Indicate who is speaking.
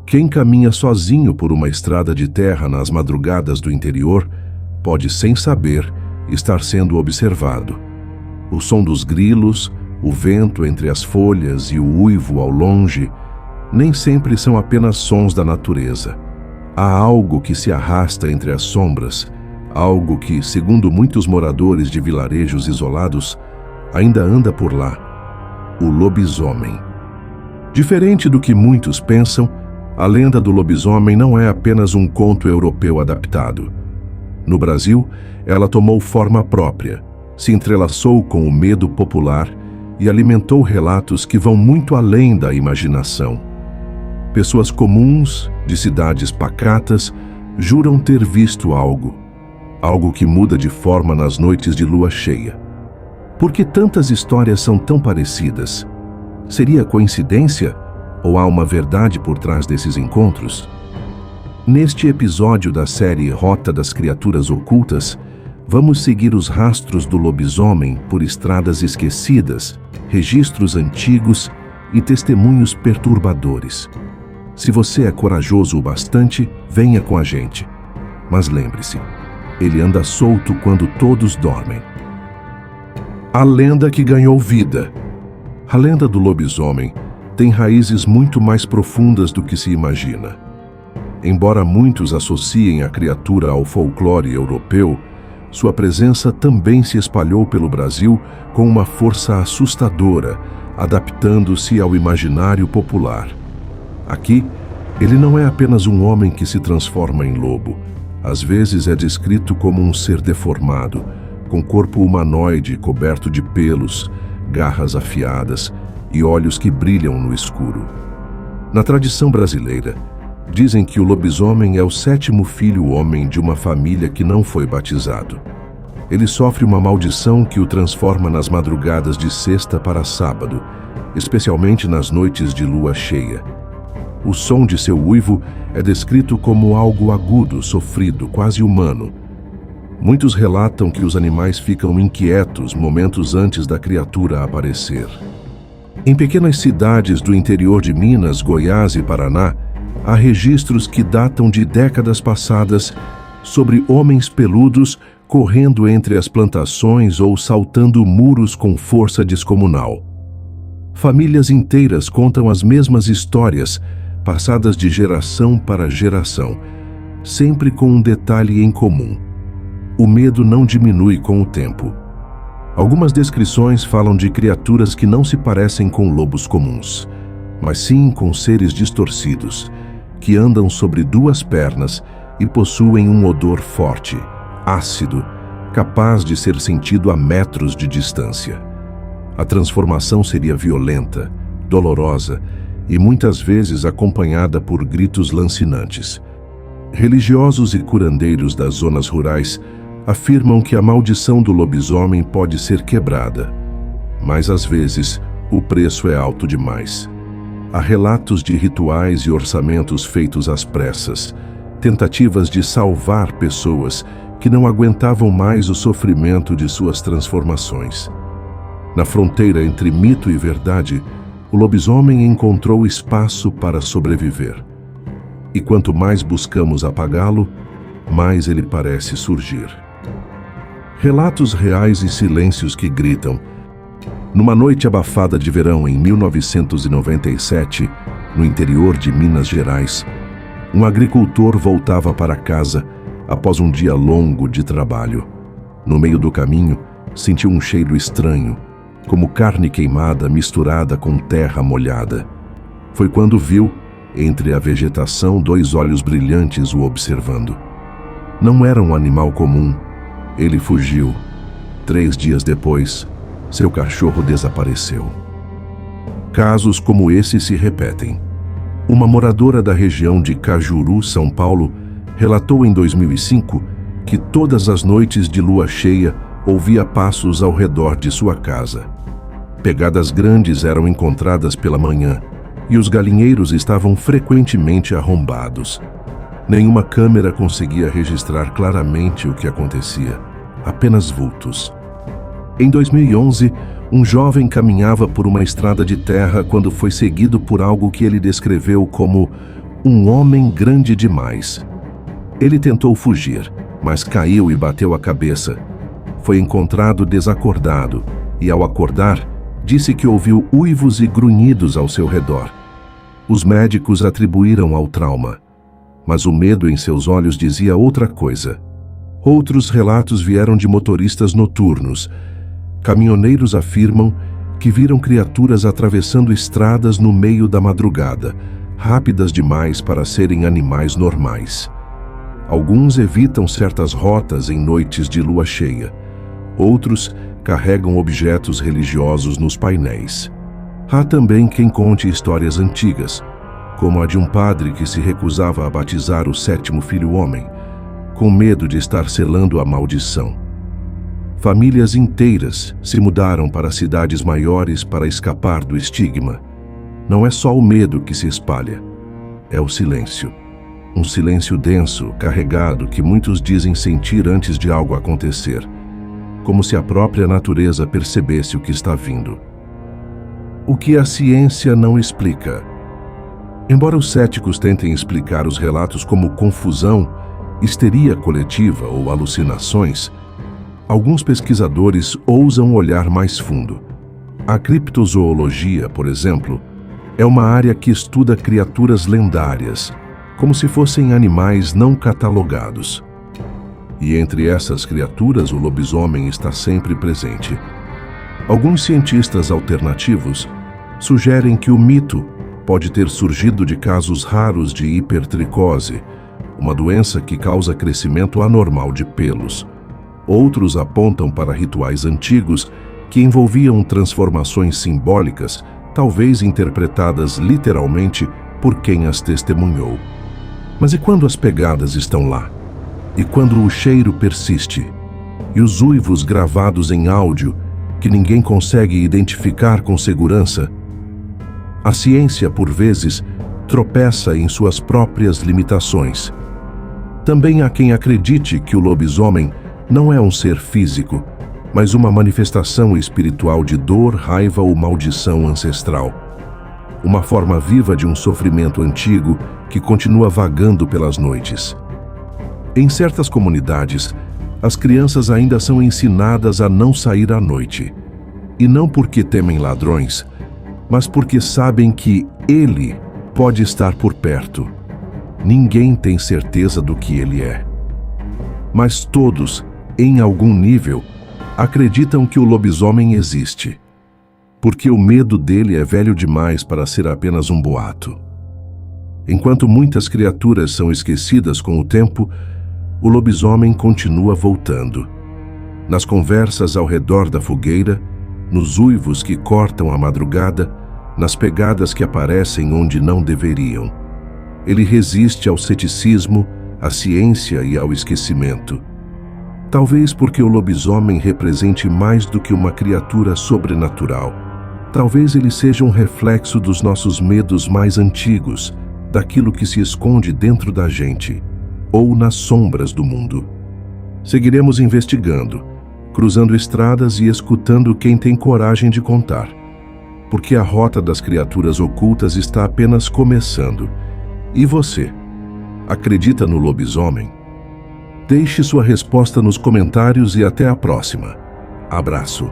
Speaker 1: Quem caminha sozinho por uma estrada de terra nas madrugadas do interior pode, sem saber, estar sendo observado. O som dos grilos, o vento entre as folhas e o uivo ao longe nem sempre são apenas sons da natureza. Há algo que se arrasta entre as sombras, algo que, segundo muitos moradores de vilarejos isolados, ainda anda por lá: o lobisomem. Diferente do que muitos pensam, a lenda do lobisomem não é apenas um conto europeu adaptado. No Brasil, ela tomou forma própria, se entrelaçou com o medo popular e alimentou relatos que vão muito além da imaginação. Pessoas comuns, de cidades pacatas, juram ter visto algo que muda de forma nas noites de lua cheia. Por que tantas histórias são tão parecidas? Seria coincidência? Ou há uma verdade por trás desses encontros? Neste episódio da série Rota das Criaturas Ocultas, vamos seguir os rastros do lobisomem por estradas esquecidas, registros antigos e testemunhos perturbadores. Se você é corajoso o bastante, venha com a gente. Mas lembre-se, ele anda solto quando todos dormem. A lenda que ganhou vida. A lenda do lobisomem tem raízes muito mais profundas do que se imagina. Embora muitos associem a criatura ao folclore europeu, sua presença também se espalhou pelo Brasil com uma força assustadora, adaptando-se ao imaginário popular. Aqui, ele não é apenas um homem que se transforma em lobo. Às vezes é descrito como um ser deformado, com corpo humanoide coberto de pelos, garras afiadas e olhos que brilham no escuro. Na tradição brasileira, dizem que o lobisomem é o 7º filho homem de uma família que não foi batizado. Ele sofre uma maldição que o transforma nas madrugadas de sexta para sábado, especialmente nas noites de lua cheia. O som de seu uivo é descrito como algo agudo, sofrido, quase humano. Muitos relatam que os animais ficam inquietos momentos antes da criatura aparecer. Em pequenas cidades do interior de Minas, Goiás e Paraná, há registros que datam de décadas passadas sobre homens peludos correndo entre as plantações ou saltando muros com força descomunal. Famílias inteiras contam as mesmas histórias, passadas de geração para geração, sempre com um detalhe em comum: o medo não diminui com o tempo. Algumas descrições falam de criaturas que não se parecem com lobos comuns, mas sim com seres distorcidos, que andam sobre 2 pernas e possuem um odor forte, ácido, capaz de ser sentido a metros de distância. A transformação seria violenta, dolorosa e muitas vezes acompanhada por gritos lancinantes. Religiosos e curandeiros das zonas rurais afirmam que a maldição do lobisomem pode ser quebrada, mas às vezes o preço é alto demais. Há relatos de rituais e orçamentos feitos às pressas, tentativas de salvar pessoas que não aguentavam mais o sofrimento de suas transformações. Na fronteira entre mito e verdade, o lobisomem encontrou espaço para sobreviver. E quanto mais buscamos apagá-lo, mais ele parece surgir. Relatos reais e silêncios que gritam. Numa noite abafada de verão em 1997, no interior de Minas Gerais, um agricultor voltava para casa após um dia longo de trabalho. No meio do caminho, sentiu um cheiro estranho, como carne queimada misturada com terra molhada. Foi quando viu, entre a vegetação, 2 olhos brilhantes o observando. Não era um animal comum. Ele fugiu. 3 dias depois, seu cachorro desapareceu. Casos como esse se repetem. Uma moradora da região de Cajuru, São Paulo, relatou em 2005 que todas as noites de lua cheia ouvia passos ao redor de sua casa. Pegadas grandes eram encontradas pela manhã e os galinheiros estavam frequentemente arrombados. Nenhuma câmera conseguia registrar claramente o que acontecia, apenas vultos. Em 2011, um jovem caminhava por uma estrada de terra quando foi seguido por algo que ele descreveu como um homem grande demais. Ele tentou fugir, mas caiu e bateu a cabeça. Foi encontrado desacordado e, ao acordar, disse que ouviu uivos e grunhidos ao seu redor. Os médicos atribuíram ao trauma, mas o medo em seus olhos dizia outra coisa. Outros relatos vieram de motoristas noturnos. Caminhoneiros afirmam que viram criaturas atravessando estradas no meio da madrugada, rápidas demais para serem animais normais. Alguns evitam certas rotas em noites de lua cheia. Outros carregam objetos religiosos nos painéis. Há também quem conte histórias antigas, como a de um padre que se recusava a batizar o 7º filho homem, com medo de estar selando a maldição. Famílias inteiras se mudaram para cidades maiores para escapar do estigma. Não é só o medo que se espalha, é o silêncio. Um silêncio denso, carregado, que muitos dizem sentir antes de algo acontecer, como se a própria natureza percebesse o que está vindo. O que a ciência não explica. Embora os céticos tentem explicar os relatos como confusão, histeria coletiva ou alucinações, alguns pesquisadores ousam olhar mais fundo. A criptozoologia, por exemplo, é uma área que estuda criaturas lendárias, como se fossem animais não catalogados. E entre essas criaturas, o lobisomem está sempre presente. Alguns cientistas alternativos sugerem que o mito pode ter surgido de casos raros de hipertricose, uma doença que causa crescimento anormal de pelos. Outros apontam para rituais antigos que envolviam transformações simbólicas, talvez interpretadas literalmente por quem as testemunhou. Mas e quando as pegadas estão lá? E quando o cheiro persiste? E os uivos gravados em áudio que ninguém consegue identificar com segurança? A ciência, por vezes, tropeça em suas próprias limitações. Também há quem acredite que o lobisomem não é um ser físico, mas uma manifestação espiritual de dor, raiva ou maldição ancestral. Uma forma viva de um sofrimento antigo que continua vagando pelas noites. Em certas comunidades, as crianças ainda são ensinadas a não sair à noite. E não porque temem ladrões, mas porque sabem que ele pode estar por perto. Ninguém tem certeza do que ele é. Mas todos, em algum nível, acreditam que o lobisomem existe, porque o medo dele é velho demais para ser apenas um boato. Enquanto muitas criaturas são esquecidas com o tempo, o lobisomem continua voltando. Nas conversas ao redor da fogueira, nos uivos que cortam a madrugada, nas pegadas que aparecem onde não deveriam. Ele resiste ao ceticismo, à ciência e ao esquecimento. Talvez porque o lobisomem represente mais do que uma criatura sobrenatural. Talvez ele seja um reflexo dos nossos medos mais antigos, daquilo que se esconde dentro da gente, ou nas sombras do mundo. Seguiremos investigando, cruzando estradas e escutando quem tem coragem de contar. Porque a rota das criaturas ocultas está apenas começando. E você? Acredita no lobisomem? Deixe sua resposta nos comentários e até a próxima. Abraço.